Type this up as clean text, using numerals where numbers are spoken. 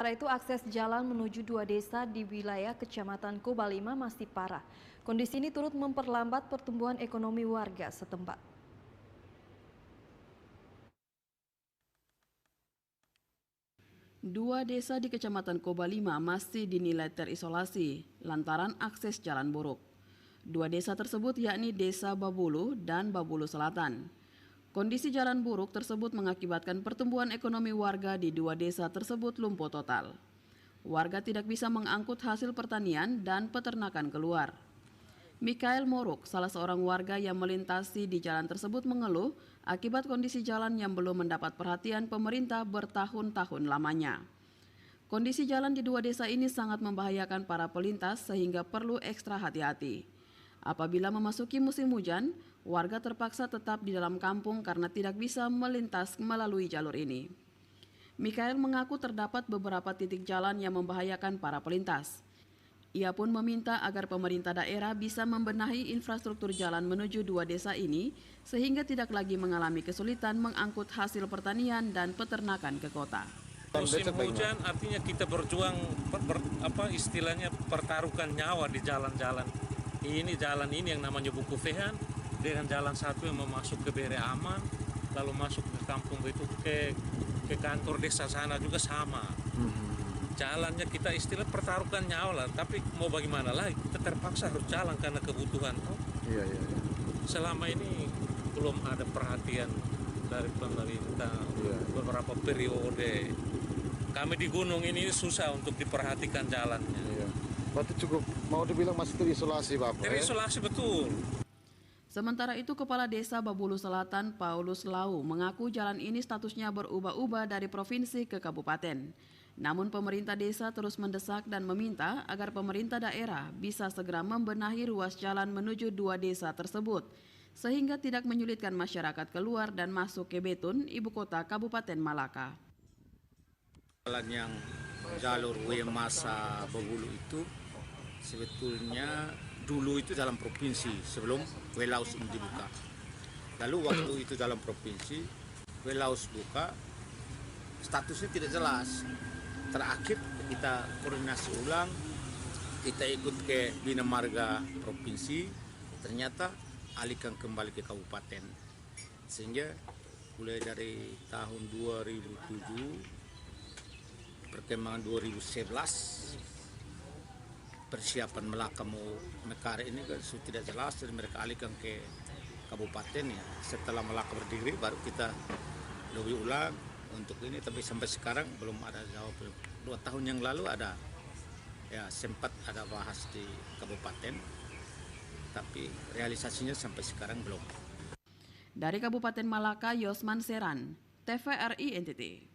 Sementara itu, akses jalan menuju dua desa di wilayah Kecamatan Kobalima masih parah. Kondisi ini turut memperlambat pertumbuhan ekonomi warga setempat. Dua desa di Kecamatan Kobalima masih dinilai terisolasi lantaran akses jalan buruk. Dua desa tersebut yakni Desa Babulu dan Babulu Selatan. Kondisi jalan buruk tersebut mengakibatkan pertumbuhan ekonomi warga di dua desa tersebut lumpuh total. Warga tidak bisa mengangkut hasil pertanian dan peternakan keluar. Mikael Moruk, salah seorang warga yang melintasi di jalan tersebut mengeluh akibat kondisi jalan yang belum mendapat perhatian pemerintah bertahun-tahun lamanya. Kondisi jalan di dua desa ini sangat membahayakan para pelintas sehingga perlu ekstra hati-hati. Apabila memasuki musim hujan, warga terpaksa tetap di dalam kampung karena tidak bisa melintas melalui jalur ini. Mikael mengaku terdapat beberapa titik jalan yang membahayakan para pelintas. Ia pun meminta agar pemerintah daerah bisa membenahi infrastruktur jalan menuju dua desa ini sehingga tidak lagi mengalami kesulitan mengangkut hasil pertanian dan peternakan ke kota. Musim hujan artinya kita berjuang istilahnya pertaruhkan nyawa di jalan-jalan. Ini jalan ini yang namanya Buku Fehan dengan jalan satu yang memasuk ke Bere Aman, lalu masuk ke kampung itu ke kantor desa sana juga sama. Jalannya kita istilah pertaruhkan nyawa lah, tapi mau bagaimana lagi, kita terpaksa harus jalan karena kebutuhan. Iya. Selama ini belum ada perhatian dari pemerintah. Beberapa periode kami di gunung ini susah untuk diperhatikan jalannya. Iya. Berarti cukup mau dibilang masih terisolasi, Bapak. Terisolasi betul. Sementara itu, Kepala Desa Babulu Selatan Paulus Lau mengaku jalan ini statusnya berubah-ubah dari provinsi ke kabupaten. Namun pemerintah desa terus mendesak dan meminta agar pemerintah daerah bisa segera membenahi ruas jalan menuju dua desa tersebut, sehingga tidak menyulitkan masyarakat keluar dan masuk ke Betun, ibu kota Kabupaten Malaka. Jalan yang jalur Wemasa Babulu itu sebetulnya dulu itu dalam provinsi sebelum Welaus ini dibuka. Lalu waktu itu dalam provinsi, Welaus buka, statusnya tidak jelas. Terakhir kita koordinasi ulang, kita ikut ke Bina Marga provinsi, ternyata alihkan kembali ke kabupaten. Sehingga mulai dari tahun 2007, perkembangan 2011, persiapan Melaka mau Mekare ini kan sudah tidak jelas, dan mereka alihkan ke kabupaten ya. Setelah Melaka berdiri baru kita lebih ulang untuk ini, tapi sampai sekarang belum ada jawaban. 2 tahun yang lalu ada ya, sempat ada bahas di kabupaten, tapi realisasinya sampai sekarang belum. Dari Kabupaten Malaka, Yosman Seran, TVRI NTT.